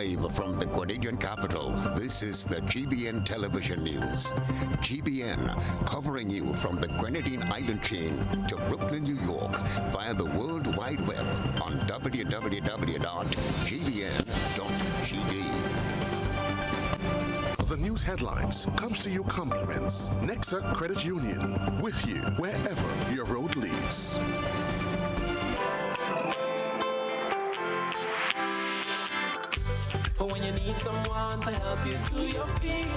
Live from the Grenadian capital, this is the GBN television news. GBN, covering you from the Grenadine Island chain to Brooklyn, New York, via the World Wide Web on www.gbn.gd. The news headlines comes to you compliments. Nexa Credit Union, with you wherever your road leads. When you need someone to help you to your feet,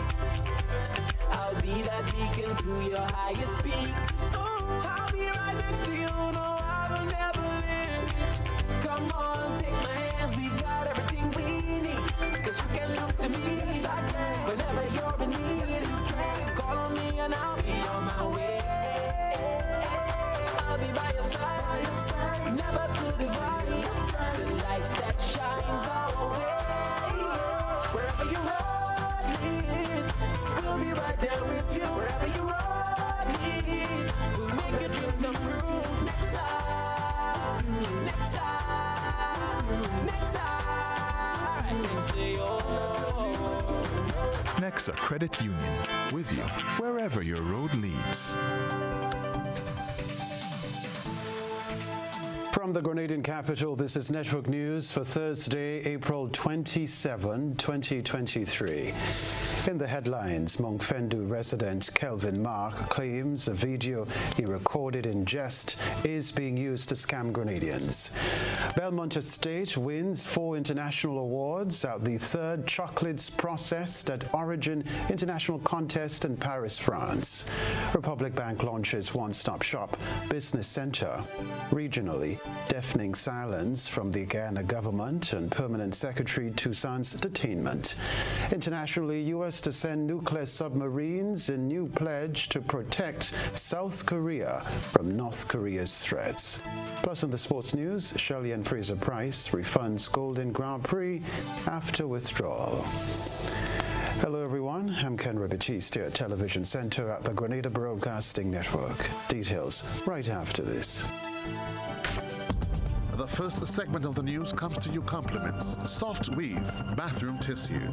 I'll be that beacon to your highest peak. Oh, I'll be right next to you, no, I will never leave. Come on, take my hands, we got everything we need. Cause you can look to me whenever you're in need. Just call on me and I'll be on my way. I'll be by your side, never to divide, the light that shines our way. Wherever you ride, we'll be right there with you. Wherever you ride, we'll make your dreams come true. Next side, next side, next side, next to you. Nexa Credit Union, with you wherever your road leads. From the Grenadian capital, this is Network News for Thursday, April 27, 2023. In the headlines, Monkfendu resident Kelvin Mark claims a video he recorded in jest is being used to scam Grenadians. Belmont Estate wins 4 international awards at the 3rd Chocolates Processed at Origin International Contest in Paris, France. Republic Bank launches one-stop shop business center. Regionally, deafening silence from the Ghana government and Permanent Secretary Toussaint's detainment. Internationally, U.S. to send nuclear submarines in new pledge to protect South Korea from North Korea's threats. Plus in the sports news, Shelley and Fraser Price refunds Golden Grand Prix after withdrawal. Hello everyone, I'm Kenroy, Baptiste here at Television Center at the Grenada Broadcasting Network. Details right after this. The first segment of the news comes to you compliments. Soft Weave bathroom tissue.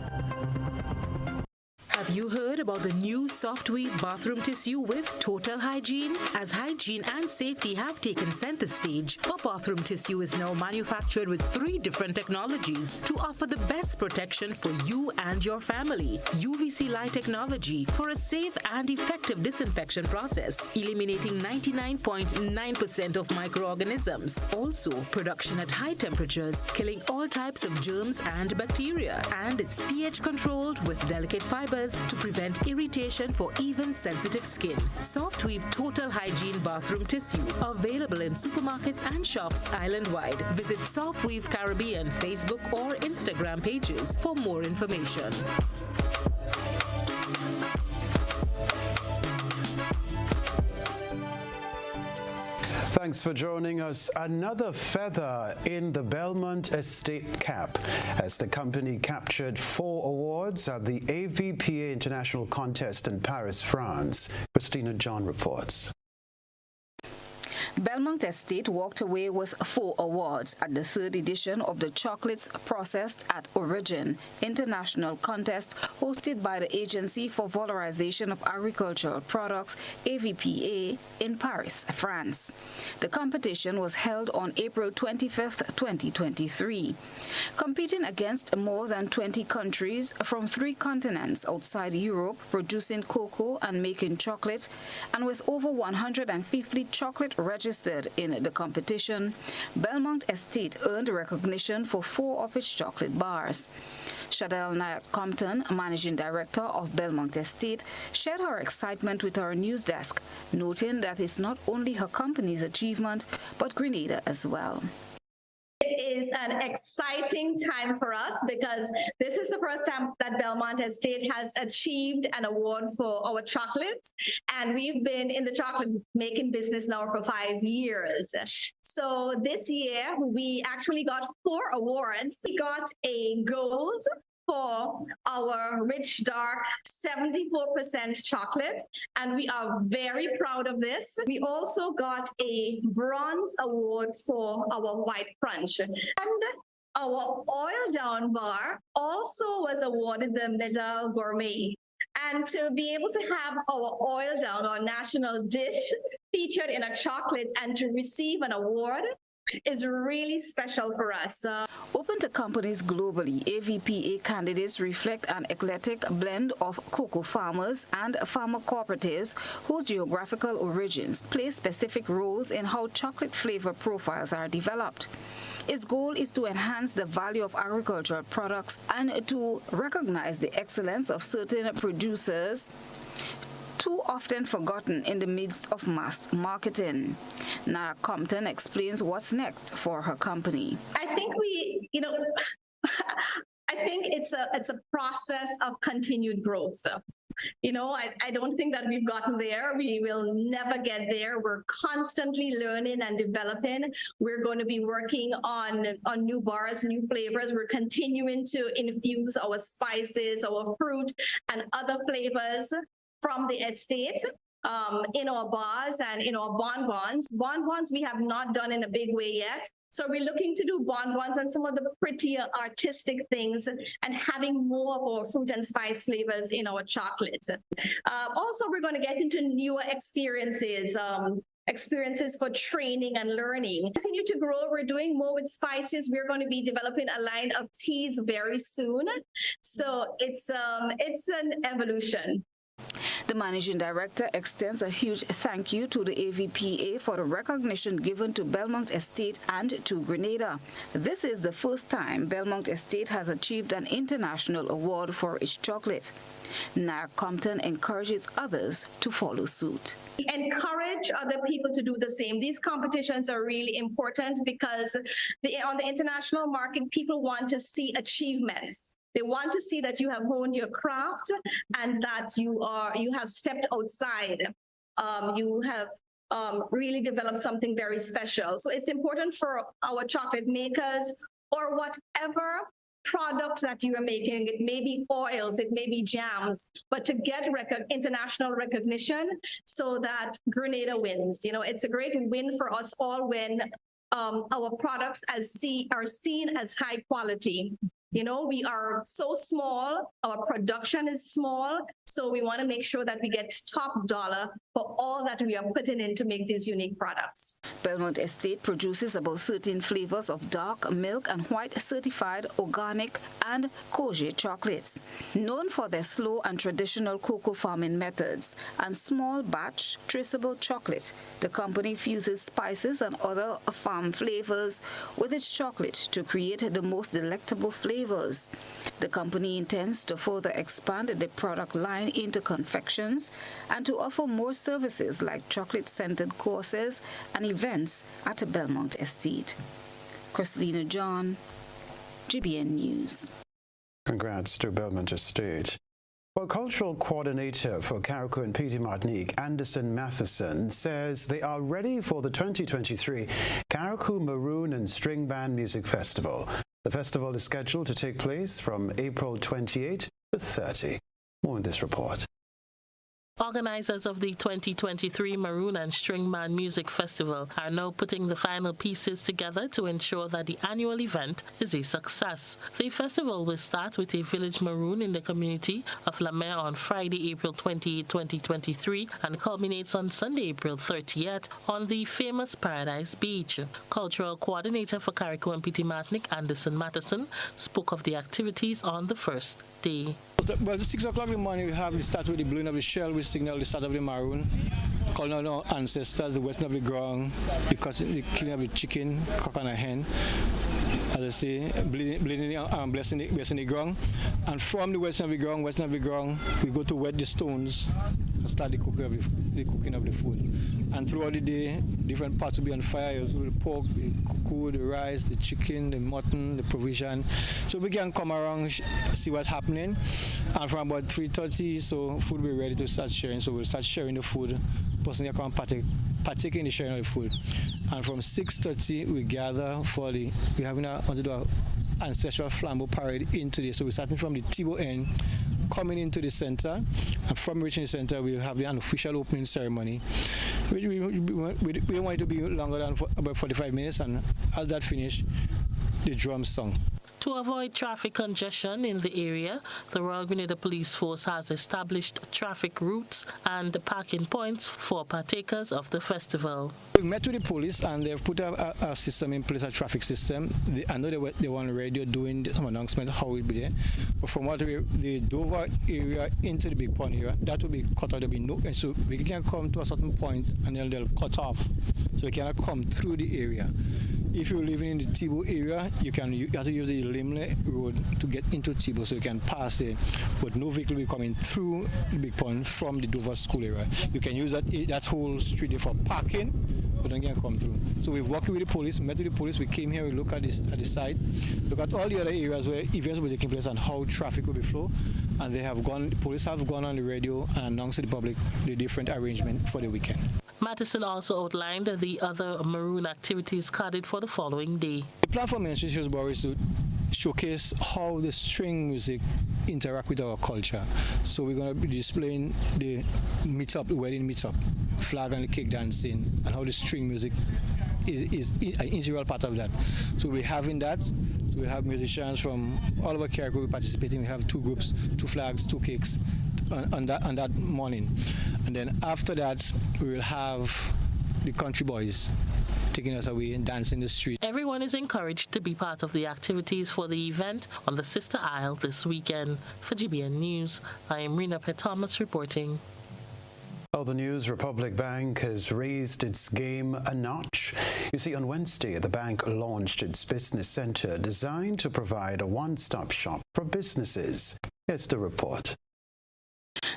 Have you heard about the new Soft Weave bathroom tissue with total hygiene? As hygiene and safety have taken center stage, our bathroom tissue is now manufactured with 3 different technologies to offer the best protection for you and your family. UVC light technology for a safe and effective disinfection process, eliminating 99.9% of microorganisms. Also, production at high temperatures, killing all types of germs and bacteria. And it's pH controlled with delicate fibers to prevent irritation for even sensitive skin. Soft Weave Total Hygiene Bathroom Tissue, available in supermarkets and shops island-wide. Visit Soft Weave Caribbean Facebook or Instagram pages for more information. Thanks for joining us. Another feather in the Belmont Estate cap as the company captured 4 awards at the AVPA International Contest in Paris, France. Christina John reports. Belmont Estate walked away with 4 awards at the 3rd edition of the Chocolates Processed at Origin International Contest hosted by the Agency for Valorization of Agricultural Products, AVPA, in Paris, France. The competition was held on April 25, 2023. Competing against more than 20 countries from 3 continents outside Europe producing cocoa and making chocolate, and with over 150 chocolate registered in the competition, Belmont Estate earned recognition for 4 of its chocolate bars. Shadell Nayak Compton, Managing Director of Belmont Estate, shared her excitement with our news desk, noting that it's not only her company's achievement, but Grenada as well. It is an exciting time for us because this is the first time that Belmont Estate has achieved an award for our chocolate, and we've been in the chocolate making business now for 5 years. So this year we actually got 4 awards. We got a gold for our rich dark 74% chocolate, and we are very proud of this. We also got a bronze award for our white crunch. And Our oil down bar also was awarded the Medal Gourmet. And to be able to have our oil down, our national dish, featured in a chocolate and to receive an award is really special for us. Open to companies globally, AVPA candidates reflect an eclectic blend of cocoa farmers and farmer cooperatives whose geographical origins play specific roles in how chocolate flavor profiles are developed. Its goal is to enhance the value of agricultural products and to recognize the excellence of certain producers, too often forgotten in the midst of mass marketing. Nara Compton explains what's next for her company. I think I think it's a process of continued growth. I don't think that we've gotten there. We will never get there. We're constantly learning and developing. We're going to be working on new bars, new flavors. We're continuing to infuse our spices, our fruit, and other flavors from the estate in our bars and in our bonbons. Bonbons we have not done in a big way yet. So we're looking to do bonbons and some of the prettier artistic things and having more of our fruit and spice flavors in our chocolates. Also, we're going to get into newer experiences for training and learning. Continue to grow. We're doing more with spices. We're going to be developing a line of teas very soon. So it's an evolution. The managing director extends a huge thank you to the AVPA for the recognition given to Belmont Estate and to Grenada. This is the first time Belmont Estate has achieved an international award for its chocolate. Nara Compton encourages others to follow suit. Encourage other people to do the same. These competitions are really important because on the international market, people want to see achievements. They want to see that you have honed your craft and that you have stepped outside. You have really developed something very special. So it's important for our chocolate makers or whatever product that you are making. It may be oils, it may be jams, but to get international recognition so that Grenada wins. It's a great win for us all when our products are seen as high quality. We are so small, our production is small, so we want to make sure that we get top dollar for all that we are putting in to make these unique products. Belmont Estate produces about 13 flavors of dark, milk, and white certified organic and kosher chocolates. Known for their slow and traditional cocoa farming methods and small batch traceable chocolate, the company fuses spices and other farm flavors with its chocolate to create the most delectable flavors. The company intends to further expand the product line into confections and to offer more services like chocolate-scented courses and events at the Belmont Estate. Christina John, GBN News. Congrats to Belmont Estate. Well, Cultural Coordinator for Carriacou and Petite Martinique, Anderson Matheson, says they are ready for the 2023 Carriacou Maroon and String Band Music Festival. The festival is scheduled to take place from April 28 to 30. More in this report. Organizers of the 2023 Maroon and String Band Music Festival are now putting the final pieces together to ensure that the annual event is a success. The festival will start with a village maroon in the community of La Mer on Friday, April 28, 2023, and culminates on Sunday, April 30th on the famous Paradise Beach. Cultural Coordinator for Carriacou and Petite Martinique, Anderson Matheson, spoke of the activities on the first day. Well, at 6 o'clock in the morning, we start with the blowing of the shell, we signal the start of the maroon, calling on our ancestors, the western of the ground, the killing of the chicken, cock and a hen, as I say, bleeding and blessing the ground. And from the western of the ground, we go to wet the stones and start the cooking of the food. And throughout the day, different parts will be on fire, the pork, the cuckoo, the rice, the chicken, the mutton, the provision. So we can come around, see what's happening. And from about 3:30, so food will be ready to start sharing. So we'll start sharing the food. Person can come partake in the sharing of the food. And from 6:30, we gather for we're having to do an ancestral flambeau parade into this. So we're starting from the Tibo end, coming into the center, and from reaching the center, we have the unofficial opening ceremony. We don't want it to be longer than about 45 minutes, and as that finishes, the drum song. To avoid traffic congestion in the area, the Royal Grenada Police Force has established traffic routes and parking points for partakers of the festival. We met with the police and they've put a system in place, a traffic system. I know they were on the radio doing some announcement how it will be there. But from what the Dover area into the Big Pond area, that will be cut out. There will be no, and so we can come to a certain point and then they'll cut off. So we cannot come through the area. If you're living in the Tibo area, you have to use the Limley Road to get into Tibo, so you can pass there. But no vehicle will be coming through the Big Pond from the Dover School area. You can use that whole street there for parking, but then you can come through. So we've worked with the police, met with the police. We came here, we look at the site, look at all the other areas where events were taking place and how traffic will be flow. And the police have gone on the radio and announced to the public the different arrangement for the weekend. Mattison also outlined the other maroon activities carded for the following day. The plan for Ministry of Shrewsbury is to showcase how the string music interact with our culture. So we're going to be displaying the meetup, the wedding meetup, flag and the cake dancing, and how the string music is an integral part of that. So we're having that. So we have musicians from all over Carriacou participating. We have 2 groups, 2 flags, 2 cakes on that morning. And then after that, we will have the country boys taking us away and dancing the street. Everyone is encouraged to be part of the activities for the event on the Sister Isle this weekend. For GBN News, I am Rena Pett-Thomas reporting. Other news, Republic Bank has raised its game a notch. You see, on Wednesday, the bank launched its business center designed to provide a one-stop shop for businesses. Here's the report.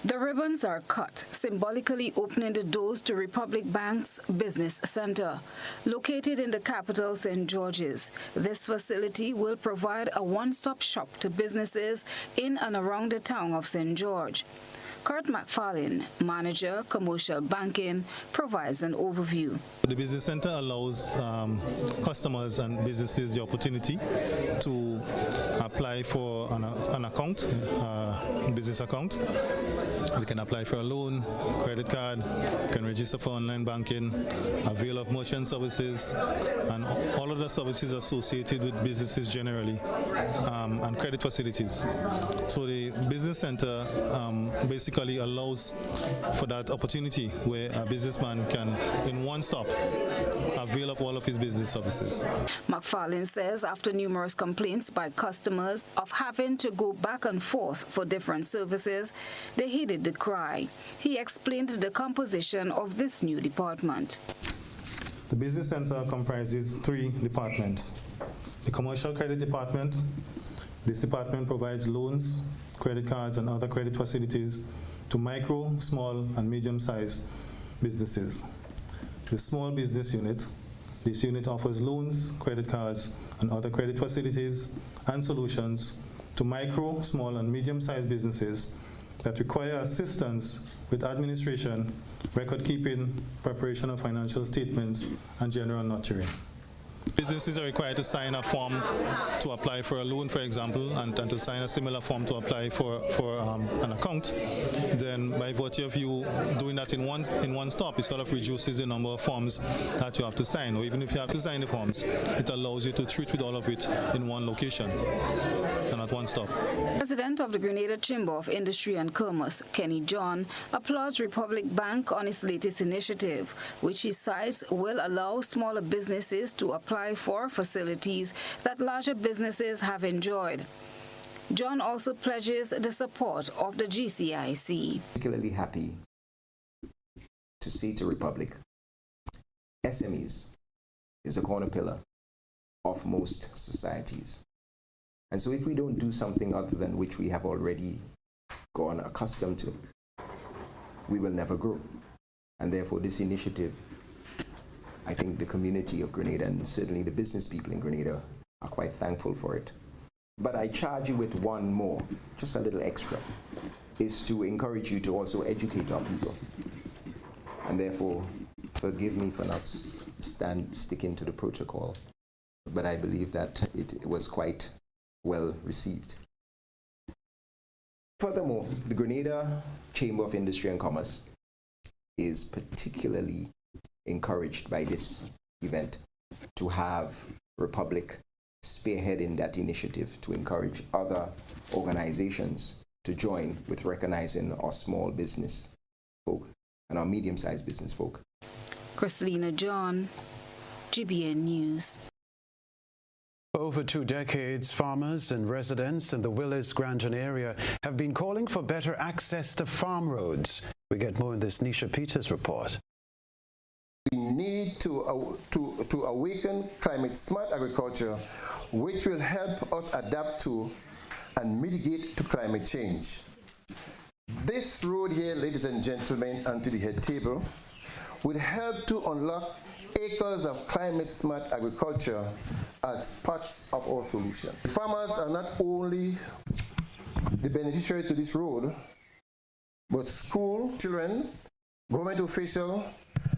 The ribbons are cut, symbolically opening the doors to Republic Bank's Business Center. Located in the capital, St. George's, this facility will provide a one-stop shop to businesses in and around the town of St. George. Kurt McFarlane, Manager, Commercial Banking, provides an overview. The Business Center allows customers and businesses the opportunity to apply for an account, business account. We can apply for a loan, credit card, can register for online banking, avail of merchant services, and all of the services associated with businesses generally, and credit facilities. So the Business Center basically allows for that opportunity where a businessman can, in one stop, avail of all of his business services. McFarlane says after numerous complaints by customers of having to go back and forth for different services, they heeded the cry. He explained the composition of this new department. The Business Center comprises 3 departments. The Commercial Credit Department. This department provides loans, credit cards, and other credit facilities to micro, small, and medium-sized businesses. The Small Business Unit. This unit offers loans, credit cards, and other credit facilities and solutions to micro, small, and medium-sized businesses that require assistance with administration, record keeping, preparation of financial statements, and general nurturing. Businesses are required to sign a form to apply for a loan, for example, and to sign a similar form to apply for an account. Then, by virtue of you doing that in one stop, it sort of reduces the number of forms that you have to sign. Or even if you have to sign the forms, it allows you to treat with all of it in one location and at one stop. President of the Grenada Chamber of Industry and Commerce, Kenny John, applauds Republic Bank on its latest initiative, which he cites will allow smaller businesses to apply for facilities that larger businesses have enjoyed. John also pledges the support of the GCIC. Particularly happy to say to Republic, SMEs is a corner pillar of most societies. And so if we don't do something other than which we have already gone accustomed to, we will never grow. And therefore this initiative, I think the community of Grenada and certainly the business people in Grenada are quite thankful for it. But I charge you with one more, just a little extra, is to encourage you to also educate our people. And therefore, forgive me for not sticking to the protocol, but I believe that it was quite well received. Furthermore, the Grenada Chamber of Industry and Commerce is particularly encouraged by this event to have Republic spearheading that initiative to encourage other organizations to join with recognizing our small business folk and our medium-sized business folk. Christina John, GBN News. For over 2 decades, farmers and residents in the Willis-Granton area have been calling for better access to farm roads. We get more in this Nisha Peters report. We need to awaken climate-smart agriculture, which will help us adapt to and mitigate to climate change. This road here, ladies and gentlemen, and to the head table, will help to unlock acres of climate-smart agriculture as part of our solution. Farmers are not only the beneficiary to this road, but school children, government officials,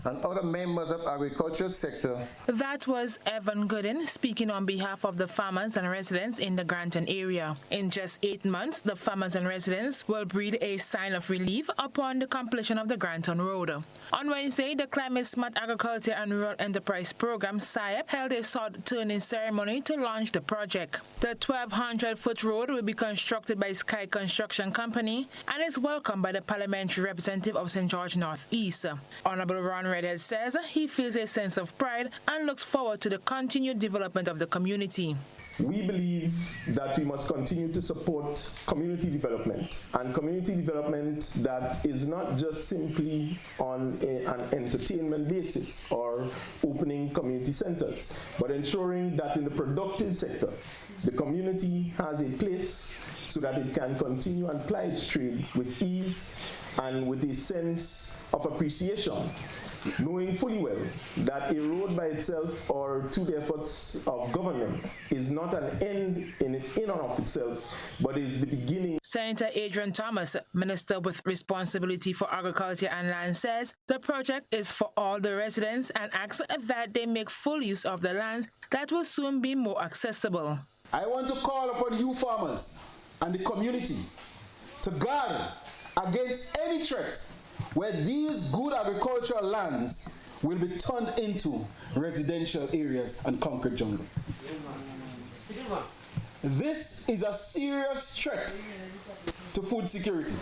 and other members of agriculture sector. That was Evan Gooden speaking on behalf of the farmers and residents in the Granton area. In just 8 months, the farmers and residents will breathe a sign of relief upon the completion of the Granton Road. On Wednesday, the Climate Smart Agriculture and Rural Enterprise Program, SIAP, held a sod-turning ceremony to launch the project. The 1,200-foot road will be constructed by Sky Construction Company and is welcomed by the parliamentary representative of St. George North East. Honorable Ron Redhead says he feels a sense of pride and looks forward to the continued development of the community. We believe that we must continue to support community development, and community development that is not just simply on an entertainment basis or opening community centers, but ensuring that in the productive sector, the community has a place so that it can continue and ply its trade with ease and with a sense of appreciation, knowing fully well that a road by itself or to the efforts of government is not an end in and of itself, but is the beginning. Senator Adrian Thomas, Minister with responsibility for agriculture and land, says the project is for all the residents and asks that they make full use of the lands that will soon be more accessible. I want to call upon you farmers and the community to guard against any threat where these good agricultural lands will be turned into residential areas and concrete jungle. This is a serious threat to food security.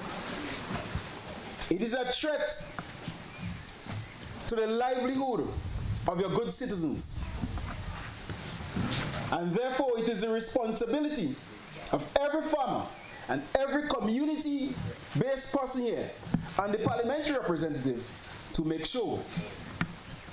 It is a threat to the livelihood of your good citizens. And therefore, it is the responsibility of every farmer and every community-based person here and the parliamentary representative to make sure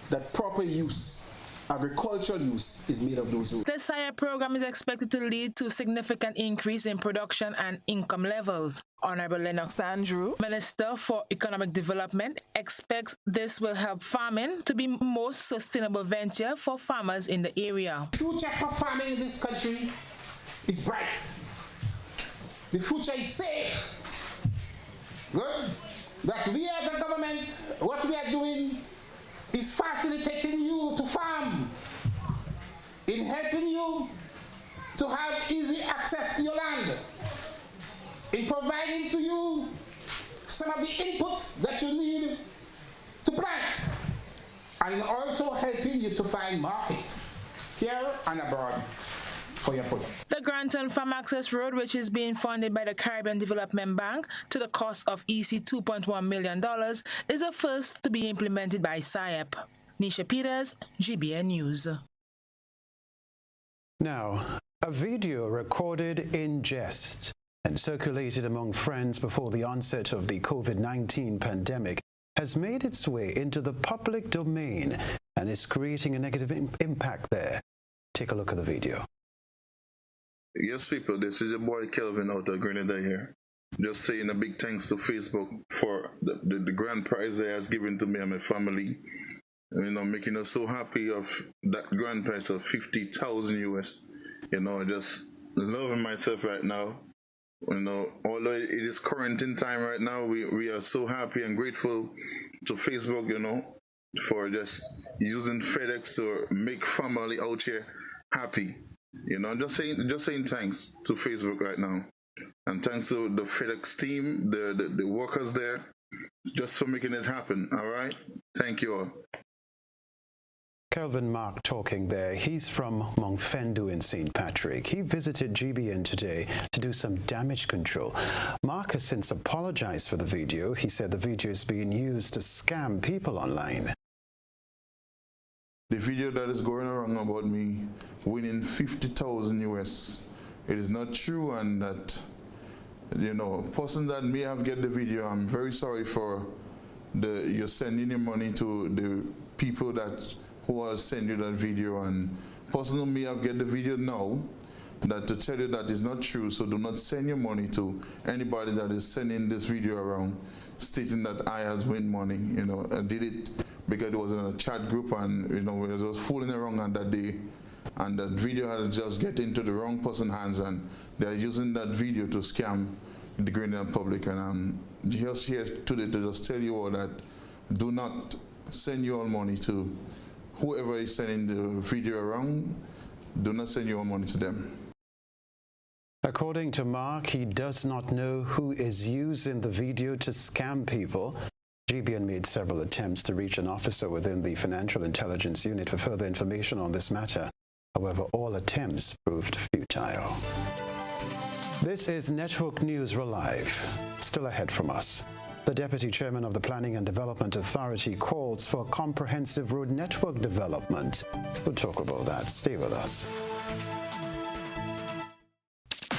that proper use, agricultural use, is made of those roads. The SIAP program is expected to lead to significant increase in production and income levels. Honorable Lennox Andrew, Minister for Economic Development, expects this will help farming to be the most sustainable venture for farmers in the area. The future for farming in this country is bright. The future is safe. Good. That we as a government, what we are doing is facilitating you to farm, in helping you to have easy access to your land, in providing to you some of the inputs that you need to plant, and also helping you to find markets here and abroad for your product. The Granton Farm Access Road, which is being funded by the Caribbean Development Bank to the cost of EC $2.1 million, is the first to be implemented by SIAP. Nisha Peters, GBN News. Now, a video recorded in jest and circulated among friends before the onset of the COVID-19 pandemic has made its way into the public domain and is creating a negative impact there. Take a look at the video. Yes, people, this is your boy Kelvin out of Grenada here. Just saying a big thanks to Facebook for the grand prize they has given to me and my family. You know, making us so happy of that grand prize of 50,000 US. You know, just loving myself right now. You know, although it is quarantine time right now, we are so happy and grateful to Facebook, you know, for just using FedEx to make family out here happy. You know, just saying thanks to Facebook right now, and thanks to the FedEx team, the workers there, just for making it happen. All right, thank you all. Kelvin Mark talking there. He's from Monkfendu in St. Patrick. He visited GBN today to do some damage control. Mark has since apologized for the video. He said the video is being used to scam people online. The video that is going around about me winning 50,000 US, it is not true, and that, you know, person that may have get the video, I'm very sorry for you're sending your money to the people who will send you that video, and person who may have get the video now, that to tell you that is not true, so do not send your money to anybody that is sending this video around stating that I has win money. You know, I did it because it was in a chat group, and you know, we was fooling around on that day, and that video has just get into the wrong person's hands, and they're using that video to scam the Grenadian public. And I'm just here today to just tell you all that do not send your money to whoever is sending the video around. Do not send your money to them. According to Mark, he does not know who is using the video to scam people. GBN made several attempts to reach an officer within the Financial Intelligence Unit for further information on this matter. However, all attempts proved futile. This is Network News Relive. Still ahead from us. The Deputy Chairman of the Planning and Development Authority calls for comprehensive road network development. We'll talk about that. Stay with us.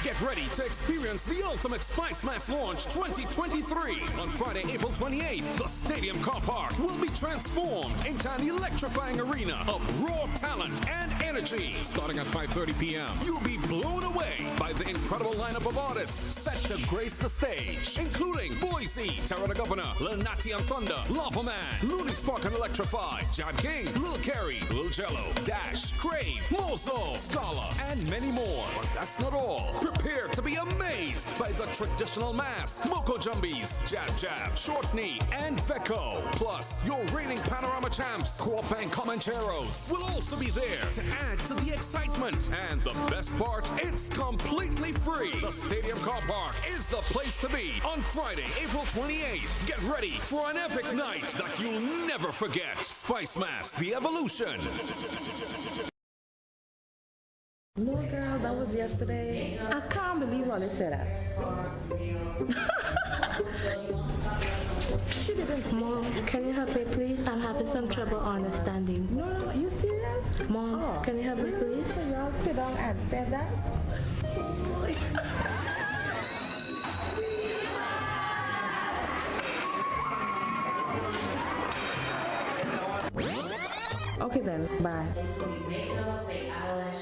Get ready to experience the ultimate Spice Mass launch 2023. On Friday, April 28th, the Stadium Car Park will be transformed into an electrifying arena of raw talent and energy. Starting at 5:30 p.m., you'll be blown away by the incredible lineup of artists set to grace the stage, including Boise, Terra the Governor, Lil Natty and Thunder, Lava Man, Looney Spark and Electrify, Jad King, Lil Carey, Lil Jello, Dash, Crave, Mozo, Scala, and many more. But that's not all. Prepare to be amazed by the traditional mass, Moko Jumbies, Jab Jab, Short Knee, and Veko. Plus, your reigning Panorama champs, Co-op and Comancheros, will also be there to add to the excitement. And the best part, it's completely free. The Stadium Car Park is the place to be on Friday, April 28th. Get ready for an epic night that you'll never forget. Spice Mass, the evolution. No, girl, that was yesterday. I can't believe all they said that. She didn't. Mom, can you help me, please? I'm having some trouble understanding. No, you serious? Mom, can you help me, please? So you all sit down and say that? Okay then, bye.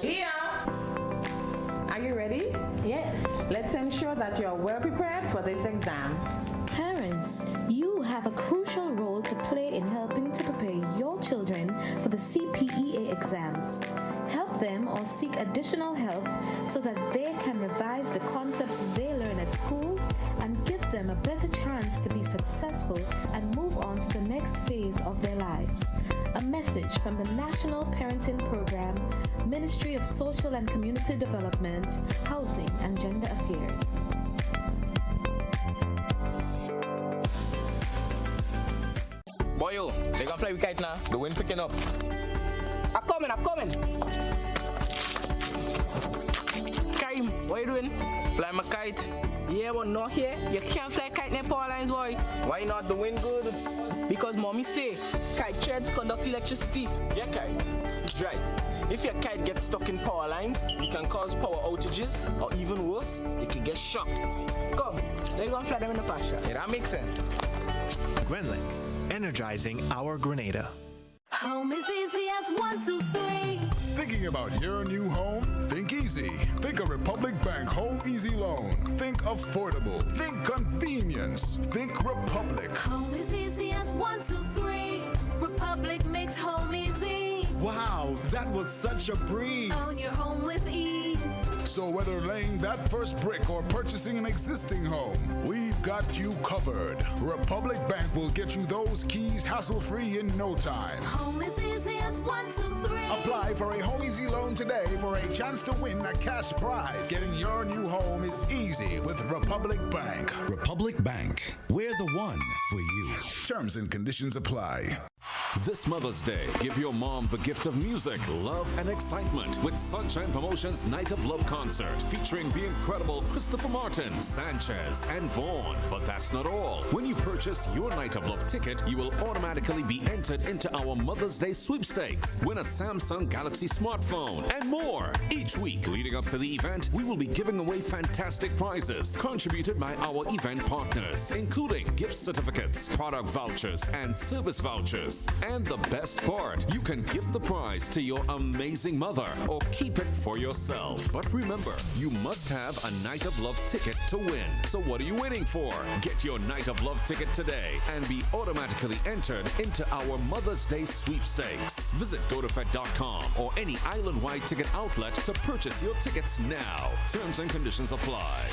Here. Are you ready? Yes. Let's ensure that you're well prepared for this exam. Parents, you have a crucial role to play in helping to prepare your children for the CPEA exams. Help them or seek additional help so that they can revise the concepts they learn at school and give them a better chance to be successful and move on to the next phase of their lives. A message from the National Parenting Program, Ministry of Social and Community Development, Housing and Gender Affairs. Boy, yo, they gonna fly with kite now. The wind picking up. I'm coming. Karim, what you doing? Fly my kite. Yeah, but not here. You can't fly kite near power lines, boy. Why not? The wind good. Because mommy say kite threads conduct electricity. Yeah, kite. It's right. If your kite gets stuck in power lines, it can cause power outages, or even worse, it can get shocked. Come, let's go and fly them in the pasture. Yeah, that makes sense. Grenlink, energizing our Grenada. Home is easy as 1, 2, 3. Thinking about your new home? Think easy. Think a Republic Bank Home Easy Loan. Think affordable. Think convenience. Think Republic. Home is easy as 1, 2, 3. Republic makes home easy. Wow, that was such a breeze. Own your home with ease. So whether laying that first brick or purchasing an existing home, we've got you covered. Republic Bank will get you those keys hassle-free in no time. Home is easy as 1, 2, 3. Apply for a Home Easy Loan today for a chance to win a cash prize. Getting your new home is easy with Republic Bank. Republic Bank, we're the one for you. Terms and conditions apply. This Mother's Day, give your mom the gift of music, love, and excitement with Sunshine Promotions Night of Love Concert featuring the incredible Christopher Martin, Sanchez, and Vaughn. But that's not all. When you purchase your Night of Love ticket, you will automatically be entered into our Mother's Day sweepstakes, win a Samsung Galaxy smartphone, and more. Each week leading up to the event, we will be giving away fantastic prizes contributed by our event partners, including gift certificates, product vouchers, and service vouchers. And the best part, you can gift the prize to your amazing mother or keep it for yourself. But remember, you must have a Night of Love ticket to win. So what are you waiting for? Get your Night of Love ticket today and be automatically entered into our Mother's Day sweepstakes. Visit GoToFed.com or any island-wide ticket outlet to purchase your tickets now. Terms and conditions apply.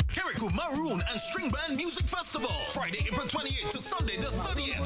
Kirikou Maroon and String Band Music Festival, Friday, April 28th to Sunday the 30th.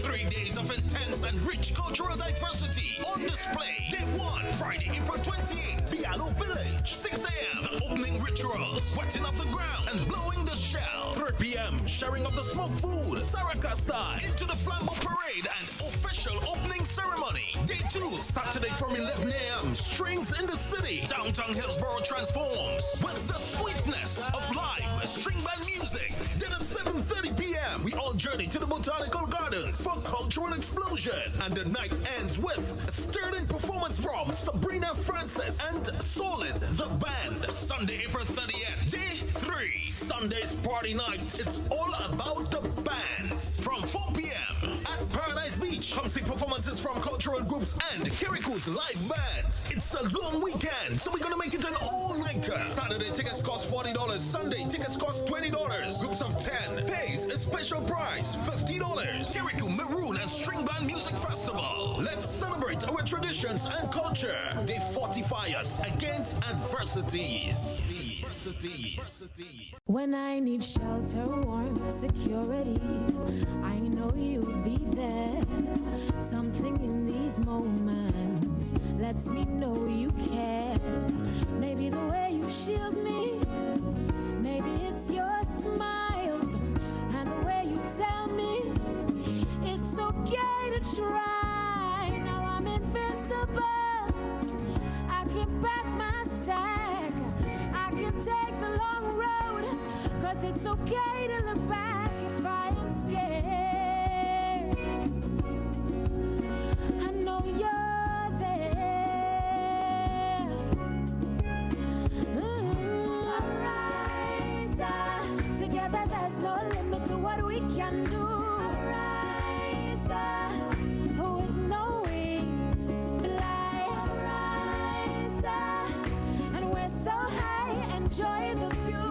3 days of intense and rich cultural diversity on display. Day 1, Friday, April 28th, Piano Village, 6 a.m. The opening rituals, wetting of the ground and blowing the shell. 3 p.m. sharing of the smoked food, Saraka style, into the flambeau parade and official opening ceremony. Day 2, Saturday from 11 a.m. Strings in the City, downtown Hillsborough transforms with the sweetness of live string band music. Then at 7:30 p.m. we all journey to the Botanical Gardens for cultural explosion, and the night ends with a stirring performance from Sabrina Francis and Solid the Band. Sunday, April 30th, day 3, Sunday's party night. It's all about the bands from 4 p.m. at Paradise Beach. Come see performances from cultural groups and Kirikou's live bands. It's a long weekend, so we're gonna make it an all-nighter. Saturday tickets cost $40. Sunday tickets cost $20. Groups of 10 pays a special price, $50. Kirikou Maroon and String Band Music Festival. Let's celebrate our traditions and culture. They fortify us against adversities. When I need shelter, warmth, security, I know you'll be there. Something in these moments lets me know you care. Maybe the way you shield me, maybe it's your smiles and the way you tell me it's okay to try. Now I'm invincible. I can back my sack. I can take the long road, 'cause it's okay to look back if I am scared. I know you're there. Arise, together there's no limit to what we can do. Arise, with no wings, fly. Arise, and we're so high, enjoy the view.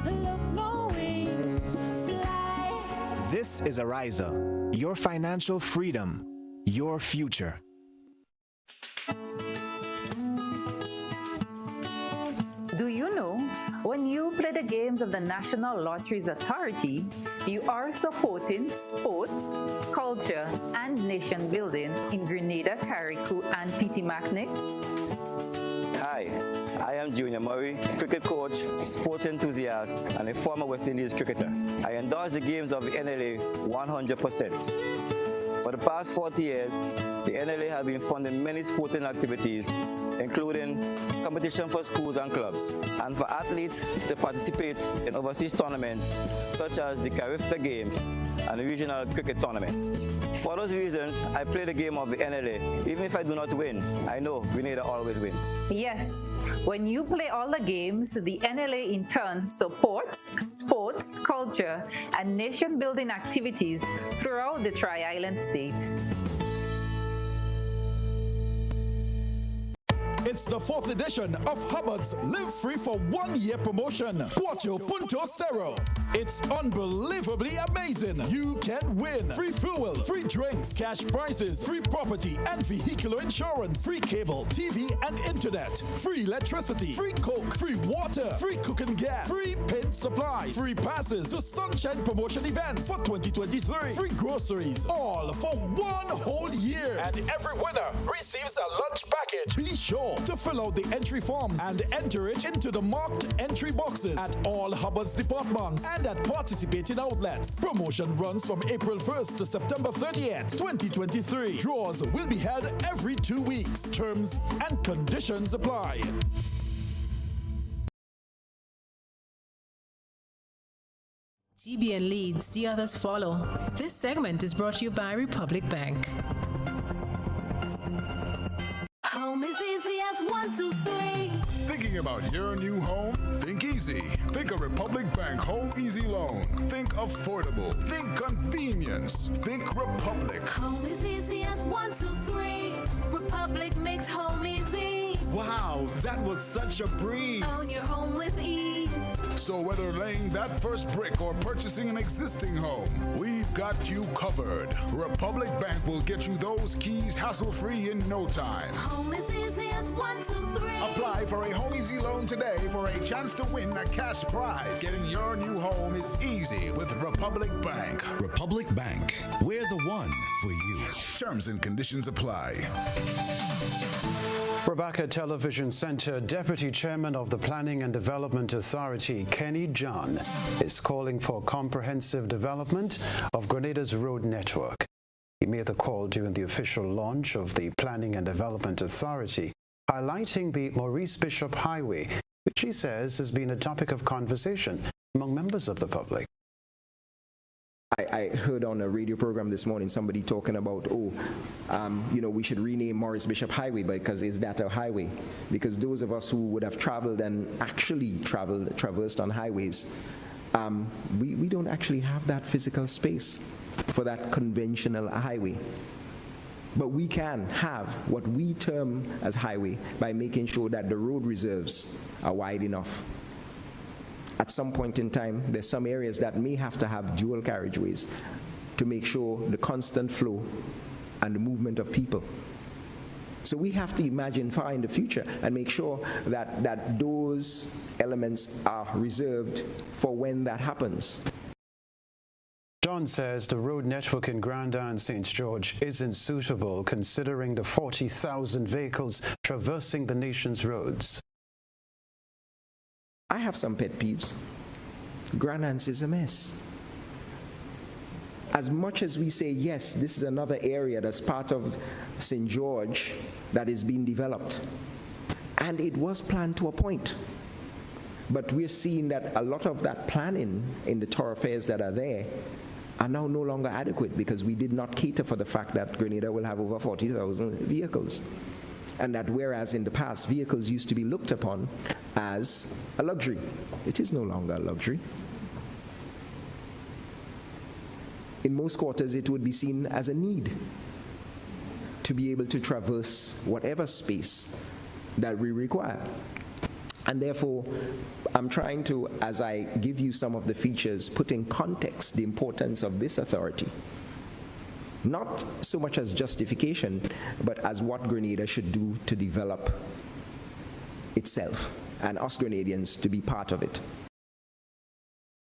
Look, no wings, fly. This is Ariza, your financial freedom, your future. Do you know, when you play the games of the National Lotteries Authority, you are supporting sports, culture, and nation building in Grenada, Kirikou, and Pitimaknik? Hi, I am Junior Murray, cricket coach, sports enthusiast, and a former West Indies cricketer. I endorse the games of the NLA 100%. For the past 40 years, the NLA have been funding many sporting activities, including competition for schools and clubs, and for athletes to participate in overseas tournaments such as the Carifta Games and the regional cricket tournaments. For those reasons, I play the game of the NLA. Even if I do not win, I know Grenada always wins. Yes, when you play all the games, the NLA in turn supports sports, culture, and nation-building activities throughout the Tri-Island state. It's the 4th edition of Hubbard's Live Free for 1 year promotion, Cuatro Punto Cero. It's unbelievably amazing. You can win free fuel, free drinks, cash prizes, free property and vehicular insurance, free cable, TV and internet, free electricity, free coke, free water, free cooking gas, free paint supplies, free passes to Sunshine Promotion events for 2023, free groceries, all for 1 whole year. And every winner receives a lunch package. Be sure to fill out the entry forms and enter it into the marked entry boxes at all Hubbard's departments and at participating outlets. Promotion runs from April 1st to September 30th, 2023. Draws will be held every 2 weeks. Terms and conditions apply. GBN leads, the others follow. This segment is brought to you by Republic Bank. Home is easy as 1, 2, 3. Thinking about your new home? Think easy. Think a Republic Bank Home Easy Loan. Think affordable. Think convenience. Think Republic. Home is easy as 1, 2, 3. Republic makes home easy. Wow, that was such a breeze. Own your home with ease. So whether laying that first brick or purchasing an existing home, we've got you covered. Republic Bank will get you those keys hassle-free in no time. Home is easy as 1, 2, 3. Apply for a Home Easy Loan today for a chance to win a cash prize. Getting your new home is easy with Republic Bank. Republic Bank, we're the one for you. Terms and conditions apply. Rebecca Television Center Deputy Chairman of the Planning and Development Authority, Kenny John, is calling for comprehensive development of Grenada's road network. He made the call during the official launch of the Planning and Development Authority, highlighting the Maurice Bishop Highway, which he says has been a topic of conversation among members of the public. I heard on a radio program this morning somebody talking about, we should rename Maurice Bishop Highway because is that a highway? Because those of us who would have traveled and actually traversed on highways, we don't actually have that physical space for that conventional highway. But we can have what we term as highway by making sure that the road reserves are wide enough. At some point in time, there's some areas that may have to have dual carriageways to make sure the constant flow and the movement of people. So we have to imagine far in the future and make sure that those elements are reserved for when that happens. John says the road network in Grand Isle and St. George isn't suitable considering the 40,000 vehicles traversing the nation's roads. I have some pet peeves. Grand Isle is a mess. As much as we say, yes, this is another area that's part of St. George that is being developed, and it was planned to a point, but we're seeing that a lot of that planning in the thoroughfares that are there are now no longer adequate because we did not cater for the fact that Grenada will have over 40,000 vehicles. And that whereas in the past vehicles used to be looked upon as a luxury, it is no longer a luxury. In most quarters, it would be seen as a need to be able to traverse whatever space that we require. And therefore, I'm trying to, as I give you some of the features, put in context the importance of this authority. Not so much as justification, but as what Grenada should do to develop itself, and us Grenadians to be part of it.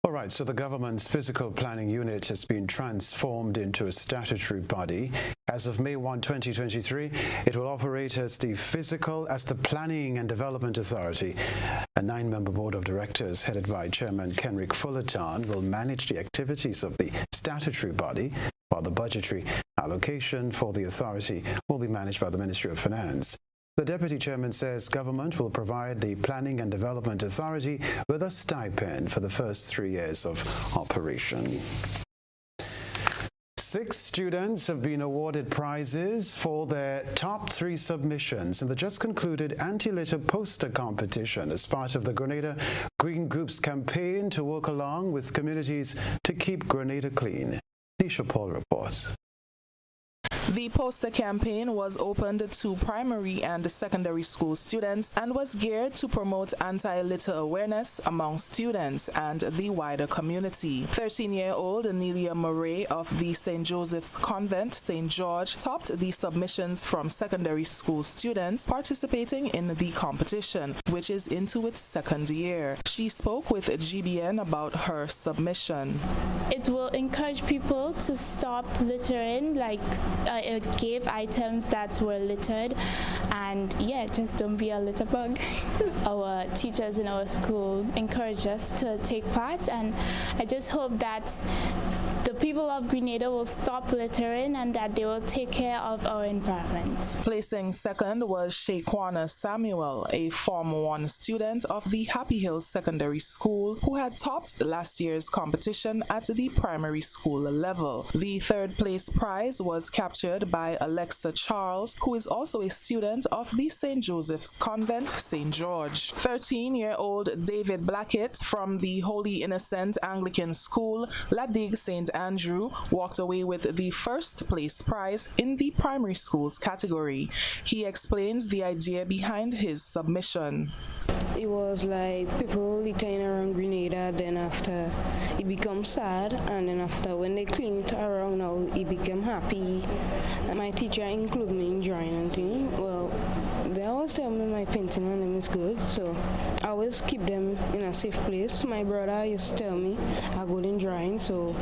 All right, so the government's physical planning unit has been transformed into a statutory body. As of May 1, 2023, it will operate as the Planning and Development Authority. A 9-member board of directors headed by Chairman Kenroy Fullerton will manage the activities of the statutory body, while the budgetary allocation for the authority will be managed by the Ministry of Finance. The Deputy Chairman says government will provide the Planning and Development Authority with a stipend for the first 3 years of operation. 6 students have been awarded prizes for their top 3 submissions in the just concluded anti-litter poster competition as part of the Grenada Green Group's campaign to work along with communities to keep Grenada clean. Tisha Paul reports. The poster campaign was opened to primary and secondary school students and was geared to promote anti-litter awareness among students and the wider community. 13-year-old Anelia Murray of the St. Joseph's Convent, St. George, topped the submissions from secondary school students participating in the competition, which is into its 2nd year. She spoke with GBN about her submission. It will encourage people to stop littering, like it gave items that were littered, and yeah, just don't be a litter bug. Our teachers in our school encourage us to take part, and I just hope that the people of Grenada will stop littering and that they will take care of our environment. Placing second was Shaquana Samuel, a Form 1 student of the Happy Hills Secondary School who had topped last year's competition at the primary school level. The third place prize was captured by Alexa Charles, who is also a student of the St. Joseph's Convent, St. George. 13-year-old David Blackett from the Holy Innocent Anglican School, Ladig St. Andrew, walked away with the first place prize in the primary schools category. He explains the idea behind his submission. It was like people littering around Grenada, then after it becomes sad, and then after when they clean it around now, it became happy. And my teacher included me in drawing and things. Well, they always tell me my painting on them is good, so I always keep them in a safe place. My brother used to tell me I good in drawing, so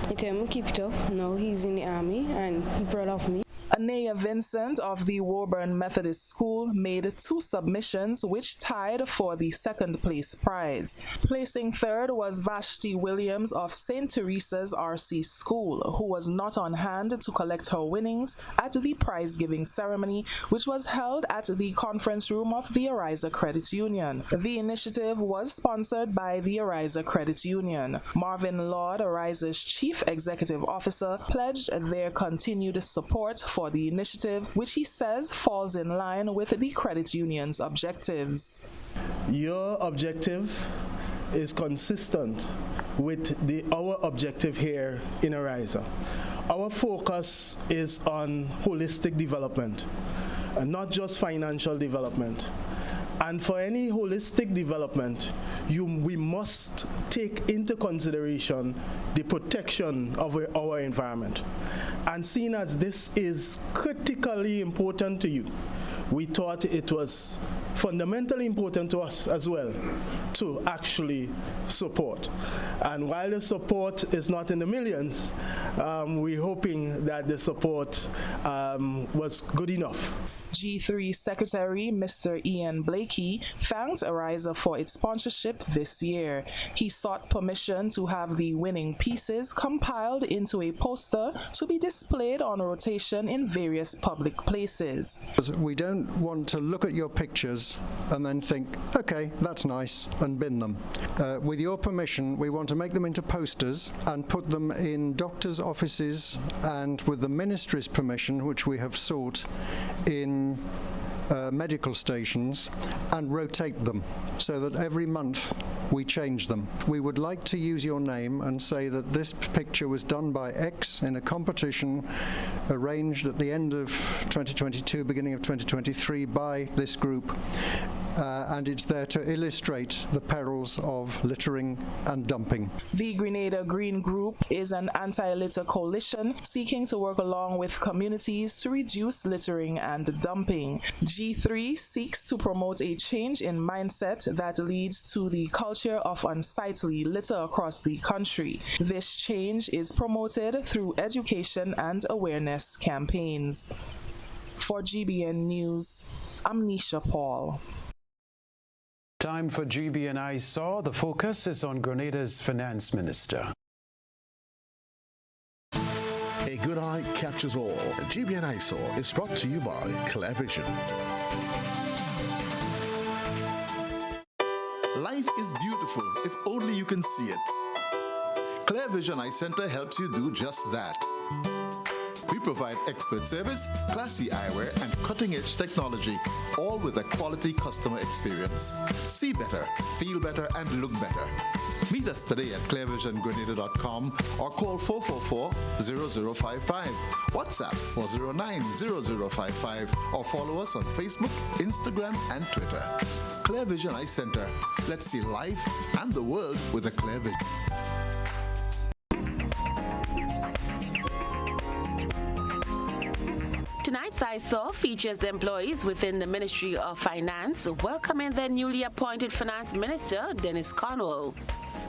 he tell me keep it up. Now he's in the army and he proud of me. Anaya Vincent of the Woburn Methodist School made 2 submissions which tied for the second place prize. Placing third was Vashti Williams of St. Teresa's RC School, who was not on hand to collect her winnings at the prize-giving ceremony, which was held at the conference room of the Ariza Credit Union. The initiative was sponsored by the Ariza Credit Union. Marvin Lord, Ariza's Chief Executive Officer, pledged their continued support for the initiative, which he says falls in line with the credit union's objectives. Your objective is consistent with our objective here in Ariza. Our focus is on holistic development, and not just financial development. And for any holistic development, we must take into consideration the protection of our environment. And seeing as this is critically important to you, we thought it was fundamentally important to us as well to actually support. And while the support is not in the millions, we're hoping that the support was good enough. G3 Secretary Mr. Ian Blakey thanked Ariza for its sponsorship this year. He sought permission to have the winning pieces compiled into a poster to be displayed on rotation in various public places. We don't want to look at your pictures and then think, okay, that's nice, and bin them. With your permission, we want to make them into posters and put them in doctors' offices, and with the ministry's permission, which we have sought, in medical stations, and rotate them so that every month we change them. We would like to use your name and say that this picture was done by X in a competition arranged at the end of 2022, beginning of 2023 by this group, and it's there to illustrate the perils of littering and dumping. The Grenada Green Group is an anti-litter coalition seeking to work along with communities to reduce littering and dumping. G3 seeks to promote a change in mindset that leads to the culture of unsightly litter across the country. This change is promoted through education and awareness campaigns. For GBN News, I'm Nisha Paul. Time for GBN I Saw. The focus is on Grenada's finance minister. A good eye captures all. GBN I Saw is brought to you by Clear Vision. Life is beautiful if only you can see it. Clear Vision Eye Center helps you do just that. We provide expert service, classy eyewear, and cutting-edge technology, all with a quality customer experience. See better, feel better, and look better. Meet us today at clearvisiongrenada.com or call 444-0055, WhatsApp 409-0055, or follow us on Facebook, Instagram, and Twitter. Clear Vision Eye Center. Let's see life and the world with a clear vision. Tonight's I Saw features employees within the Ministry of Finance welcoming their newly appointed Finance Minister, Dennis Cornwall.